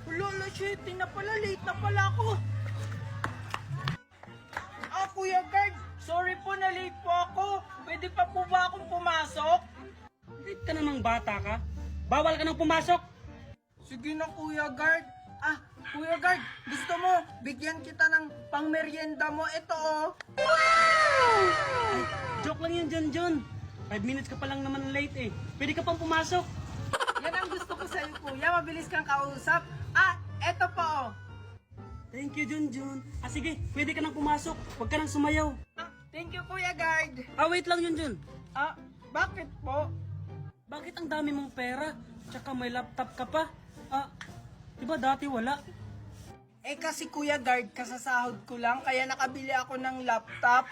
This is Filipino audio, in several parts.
Lola, shit, na pala, late na pala ako. Kuya Guard, sorry po na late po ako. Pwede pa po ba akong pumasok? Late ka namang bata ka. Bawal ka nang pumasok. Sige na, Kuya Guard. Kuya Guard, gusto mo, bigyan kita ng pangmeryenda mo. Ito, oh. Ay, joke lang yan, John. 5 minutes ka pa lang naman late eh. Pwede ka pang pumasok. Yan ang gusto ko sa'yo, Kuya. Mabilis kang kausap. Eto po, oh. Thank you, John. Sige, pwede ka nang pumasok. Huwag ka nang sumayaw. Thank you, Kuya Guard. Wait lang, John. Bakit po? Bakit ang dami mong pera? Tsaka may laptop ka pa. Diba dati wala? Kasi Kuya Guard, kasasahod ko lang, kaya nakabili ako ng laptop.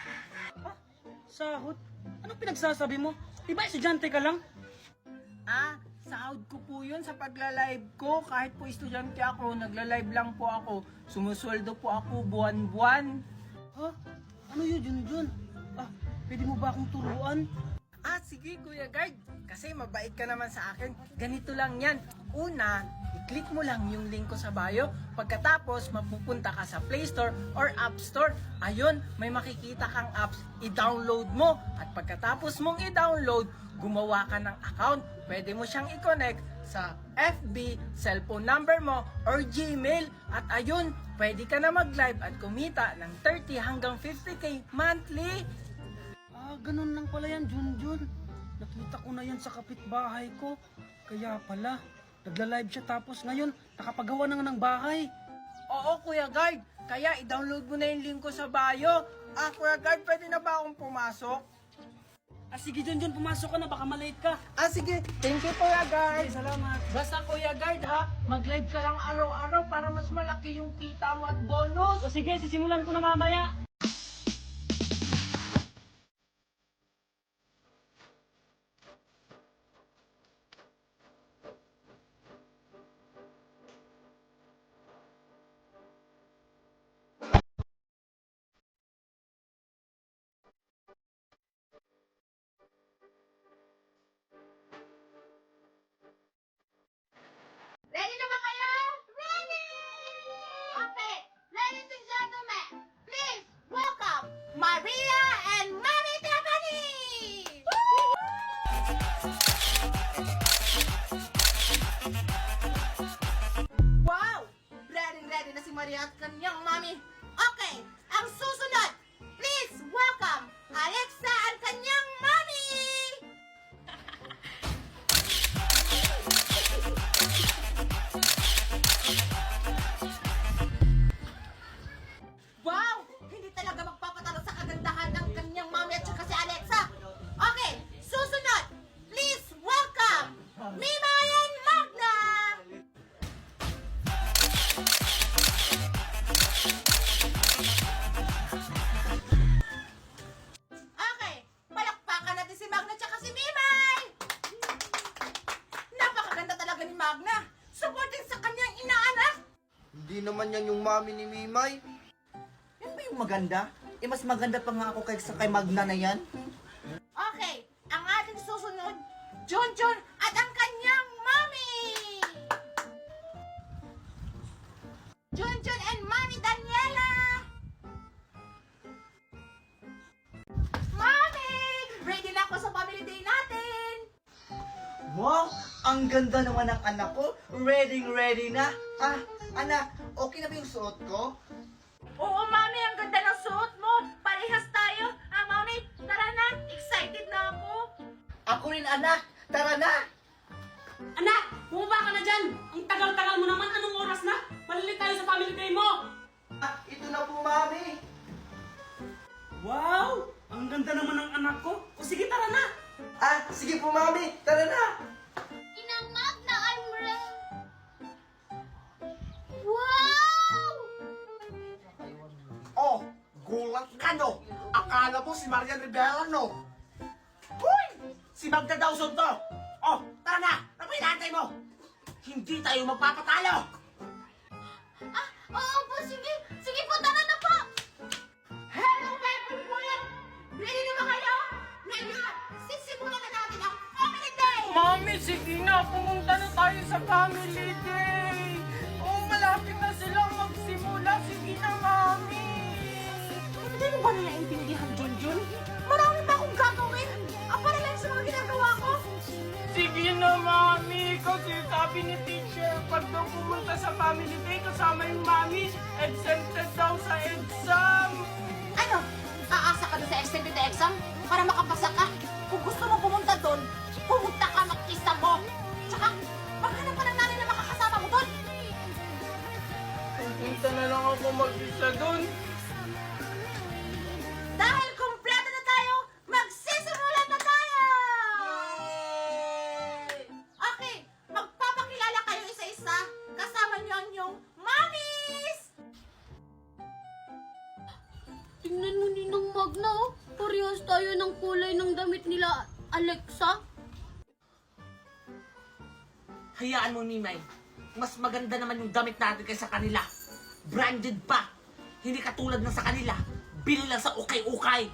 Sahod? Anong pinagsasabi mo? Diba estudyante ka lang? Sahod ko po yun sa pagla-live ko. Kahit po estudyante ako, nagla-live lang po ako. Sumusweldo po ako buwan-buwan. Ano yun, John? Pwede mo ba akong turuan? Sige Kuya Guard. Kasi mabait ka naman sa akin. Ganito lang yan. Una, i-click mo lang yung link ko sa bio. Pagkatapos, mapupunta ka sa Play Store or App Store. Ayun, may makikita kang apps. I-download mo. At pagkatapos mong i-download, gumawa ka ng account. Pwede mo siyang i-connect sa FB, cellphone number mo, or Gmail. At ayun, pwede ka na mag-live at kumita ng 30 hanggang 50k monthly. Ganun lang pala yan, John. Nakita ko na yan sa kapitbahay ko. Kaya pala, nagla-live siya tapos ngayon, nakapagawa na nga ng bahay. Oo, Kuya Guard. Kaya i-download mo na yung link ko sa bio. Kuya Guard, pwede na ba akong pumasok? Sige, John, pumasok ka na, baka malate ka. Sige. Thank you, Kuya Guard. Salamat. Basta, Kuya Guard, mag-live ka lang araw-araw para mas malaki yung kita mo at bonus. Sige, sisimulan ko na mamaya. Ready na ba kayo? Ready! Okay, ladies and gentlemen, please welcome Maria and Mami Tiffany! Wow! Ready na si Maria at kanyang mami. Okay, ang susunod, please welcome Alexa at kanyang mami! Wow! Hindi talaga magpapatalo sa kagandahan ng kanyang mami at saka si Alexa. Okay, susunod. Please welcome Mima and Magna! Okay, palakpakan natin si Magna at saka si Mimay! Napakaganda talaga ni Magna. Supporting sa kanyang inaanak. Hindi naman yan yung mami ni Mimay. Yan ba yung maganda? Mas maganda pa nga ako kay Magna na yan. Okay, ang ating susunod, Junjun at ang kanyang mami! Junjun and Mami Daniela! Mami! Ready na ako sa family day natin! Wow! Ang ganda naman ng anak ko. Ready na. Anak, okay na ba yung suot ko? Oo, Mami, ang ganda ng suot mo! Parehas tayo! Mami, tara na! Excited na ako! Ako rin, anak. Tara na. Anak, bumaba ka na dyan. Ang tagal-tagal mo naman. Anong oras na? Malilate tayo sa family day mo. Ito na po, mami. Wow! Ang ganda naman ng anak ko. Sige, tara na. Sige po, mami. Tara na. Inang Magna, I'm ready! Wow! Oh, gulat ka, no? Akala mo si Marian Rivera, no? Hoy! Si Magda Dawson to! Oh, tara na! Ano ba inaantay mo? Hindi tayo magpapatalo! Oo po, sige! Sige po, tara na po! Hello, my people! Ready na ba kayo? Ngayon, sisimulan na natin ang family day! Mami, sige na. Pumunta na tayo sa family day. Oh natin na silang magsimula. Sige na, Mami. Hindi mo ba naiintindihan, Junjun? Marami pa akong gagawin. Para lang sa mga ginagawa ko. Sige na, Mami. Kasi sabi ni teacher, pag daw pumunta sa family day, kasama yung Mami, exempted daw sa exam. Ano? Aasa ka doon sa extended exam para makapasa ka? Kung gusto mo pumunta doon, pumunta ka, mag-isa mo. Tsaka, maghanap ka ng nanay na makakasama mo doon. Pupunta na lang ako mag-isa doon. Dahil kumpleto na tayo, magsisimulan na tayo! Okay, magpapakilala kayo isa-isa. Kasama niyo ang inyong mommies! Tingnan mo Ninang Magna, oh. Parehas tayo ng kulay ng damit nila, Alexa. Hayaan mo, Ninay. Mas maganda naman yung damit natin kaysa kanila. Branded pa. Hindi katulad ng sa kanila. Bili lang sa ukay-ukay.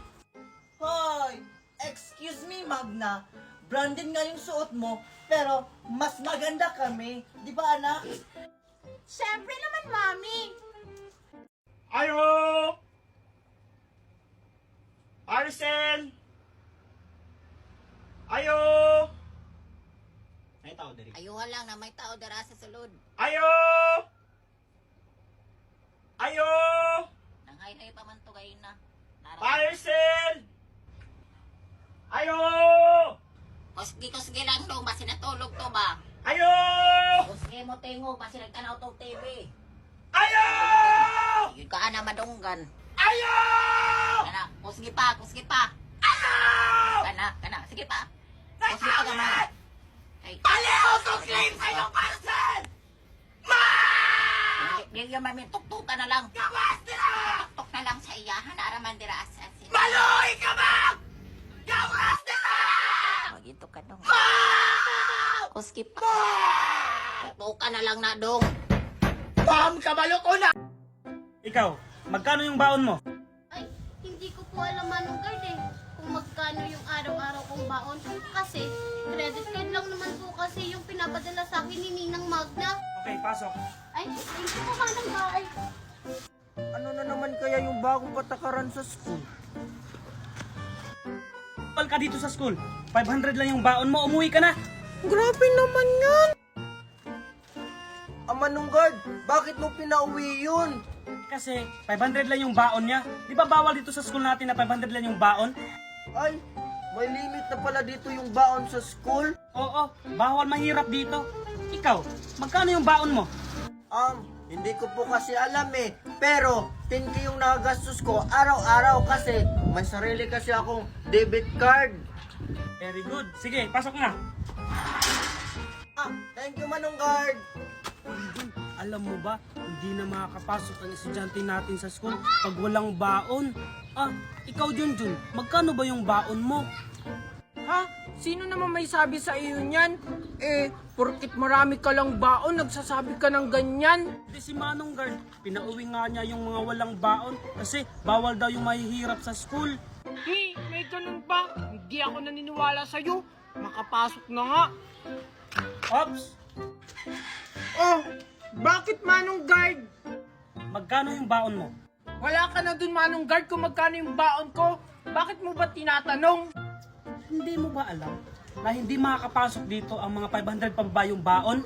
Hoy! Excuse me, Magna. Branded nga yung suot mo, pero mas maganda kami. Di ba, anak? Siyempre naman, Mami! Ayo! Arcel! Ayo! May tao diri. Ayuha lang na may tao dara sa sulod. Ayo! Ayo! Nangay-hay pa man to kayo na. Arcel! Ayo! Kusgi lang dong, basi natulog to ba? Ayo! Kusgi mo tingog, basi nagtanaw to TV. Ayo! Yun ka na madunggan. Ayo! Kana, kusgi pa. Ayo! Kana, sige pa. Kusgi pa gamay. Ay, Paliho to claim sa iyong parcel! Hindi yung mami, tuktukan na lang. Gawas nila! Tuktok na lang sa iyahan, araman dira asasin. Maluhi ka ba? Gawas nila! Magito ka dong. Kusgi pa. Tuktukan na lang na dong. Bam! Kabalo ko na! Ikaw, magkano yung baon mo? Ay, hindi ko po alam Manong Guard eh, kung magkano yung araw-araw kong baon. Kasi, credit card lang naman po kasi yung pinapadala sa akin ni Ninang Magna. Okay, pasok. Ay, thank you po Manong Guard. Ano na naman kaya yung bagong patakaran sa school? Pal ka dito sa school. 500 lang yung baon mo, umuwi ka na. Grabe naman yan! Manunggard, bakit mo pinauwi yun? Kasi 500 lang yung baon niya. Di ba bawal dito sa school natin na 500 lang yung baon? Ay, may limit na pala dito yung baon sa school? Oo, bawal mahirap dito. Ikaw, magkano yung baon mo? Hindi ko po kasi alam eh. Pero, 10K yung nagagastos ko araw-araw kasi may sarili kasi akong debit card. Very good. Sige, pasok na. Thank you, Manunggard. Alam mo ba, hindi na makakapasok ang estudyante natin sa school pag walang baon. Ikaw Junjun, magkano ba yung baon mo? Ha? Sino naman may sabi sa iyo niyan? Porkit marami ka lang baon, nagsasabi ka ng ganyan. Di si Manong Guard, pinauwi nga niya yung mga walang baon kasi bawal daw yung mahihirap sa school. May ganun ba? Hindi ako naniniwala sa'yo. Makapasok na nga. Ops, Oh, bakit Manong Guard? magkano yung baon mo? Wala ka na dun Manong Guard kung magkano yung baon ko. Bakit mo ba tinatanong? Hindi mo ba alam na hindi makakapasok dito ang mga 500 pababa yung baon?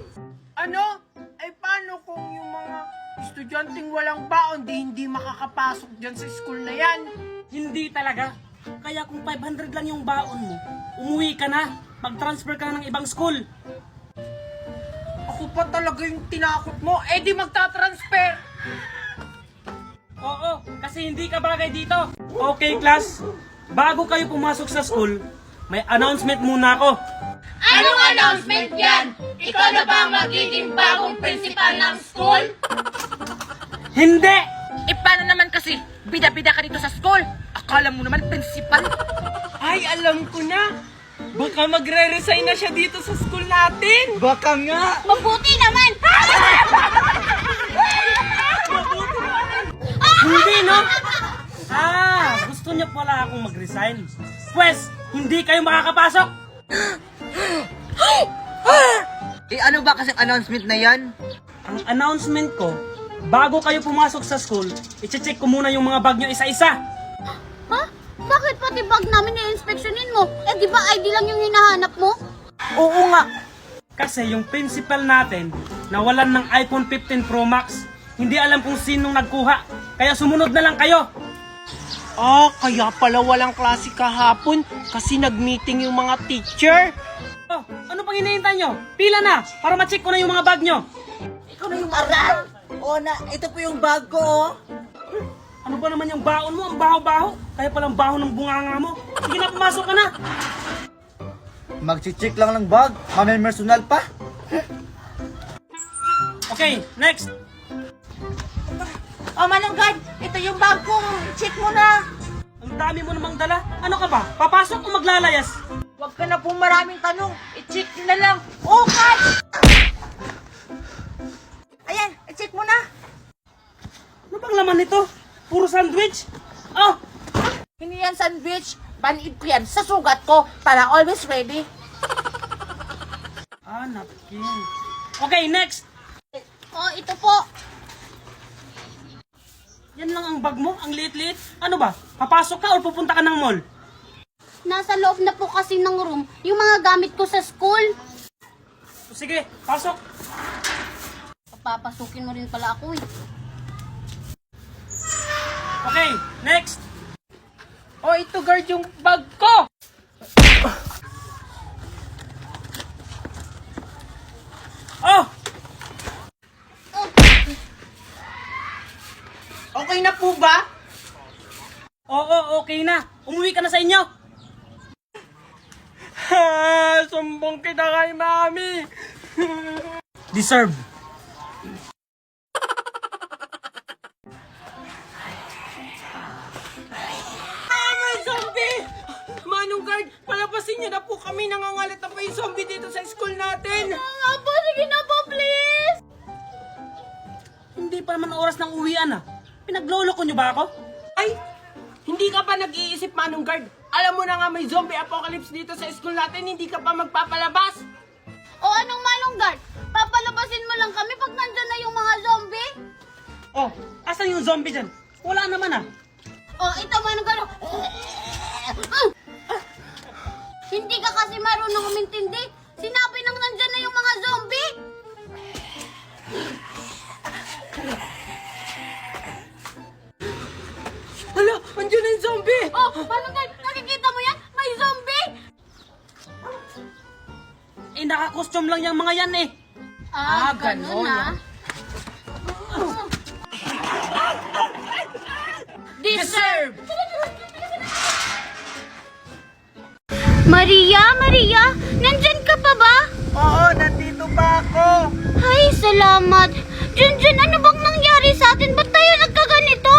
Ano? Ay paano kung yung mga estudyanteng walang baon di hindi makakapasok dyan sa school na yan? Hindi talaga. Kaya kung 500 lang yung baon mo, umuwi ka na. Mag-transfer ka na ng ibang school. Ako pa talaga yung tinakot mo. Di magta-transfer. Oo, kasi hindi ka bagay dito. Okay, class. Bago kayo pumasok sa school, may announcement muna ako. Anong announcement yan? Ikaw na ba ang magiging bagong principal ng school? Hindi! Paano naman kasi? Bida-bida ka dito sa school. Akala mo naman principal. Ay, alam ko na. Baka magre-resign na siya dito sa school natin. Baka nga! Mabuti naman! Hindi, no? Gusto niya pala akong mag-resign. Pwes, hindi kayo makakapasok. Ano ba kasi announcement na yan? ang announcement ko, bago kayo pumasok sa school, i-check ko muna yung mga bag nyo isa-isa. Ha? Bakit pati bag namin i-inspeksyonin mo? Eh di ba ID lang yung hinahanap mo? Oo nga. Kasi yung principal natin, nawalan ng iPhone 15 Pro Max, hindi alam kung sinong nagkuha. Kaya sumunod na lang kayo. Ah, kaya pala walang klase kahapon kasi nag-meeting yung mga teacher. Oh, ano pang hinihintay nyo? Pila na, para ma-check ko na yung mga bag nyo. Ikaw na yung aral. O na, ito po yung bag ko. Oh. Ano ba naman yung baon mo? Ang baho-baho. Kaya palang baho ng bunganga mo. Sige na, pumasok ka na. Magchichik lang ng bag, personal pa. Okay, next. Oh, Manong Guard, ito yung bag ko. Check mo na. Ang dami mo namang dala. Ano ka ba? Papasok o maglalayas? Huwag ka na po maraming tanong. I-check na lang. Oh, Guard! Ayan, i-check mo na. Ano bang laman nito? Puro sandwich? Oh, Hindi yan sandwich. Banid ko yan sa sugat ko para always ready. napkin. Okay, next. Oh, ito po. Yan lang ang bag mo? Ang liit-liit? Ano ba? Papasok ka o pupunta ka ng mall? Nasa loob na po kasi ng room yung mga gamit ko sa school. Sige, pasok. Papapasukin mo rin pala ako eh. Okay, next. Oh, ito guard yung bag ko. Oh! Okay na po ba? Oo, okay na. Umuwi ka na sa inyo. Sumbong kita kay mami. Deserve. May zombie! Manong guard, palabasin niyo na po kami. Nangangalat na pa yung zombie dito sa school natin. Nga po, sige na po, please! Hindi pa naman oras ng uwian ah. Pinagloloko nyo ba ako? Ay, hindi ka pa nag-iisip, Manong guard. Alam mo na nga may zombie apocalypse dito sa school natin, hindi ka pa magpapalabas. O anong Manong Guard? Papalabasin mo lang kami pag nandyan na yung mga zombie? Oh, asan yung zombie dyan? Wala naman ah. O ito Manong Guard. Hindi ka kasi marunong umintindi. Sinabi nang nandyan na yung mga zombie. Hala, andyan na yung zombie. Oh, Manong Guard, nakikita mo yan? May zombie! Eh, naka-costume lang yung mga yan eh. Ganun ah. Deserve! Maria, Maria, nandyan ka pa ba? Oo, nandito pa ako. Ay, salamat. Junjun, ano bang nangyari sa atin? Ba't tayo nagkaganito?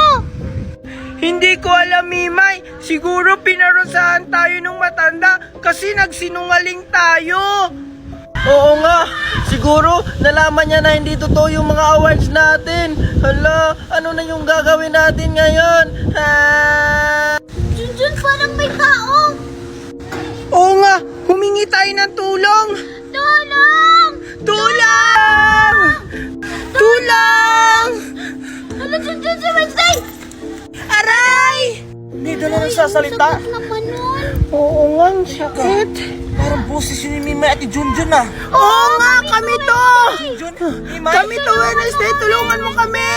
Hindi ko alam, Mimay. Siguro pinarusahan tayo nung matanda kasi nagsinungaling tayo. Oo nga, siguro nalaman niya na hindi totoo yung mga awards natin. Hala, ano na yung gagawin natin ngayon? Ha? Junjun, parang may tao. Oo nga, humingi tayo ng tulong. Tulong! Tulong! Tulong! Ano, Junjun, si Wednesday? Aray! Hindi na nagsasalita. Sakit naman nun. Oo nga, ang sakit. Parang boses yun ni Mimay at ni Junjun ah. Oo nga, kami to! Jun, Mimay? Kami to, Wednesday, tulungan mo kami!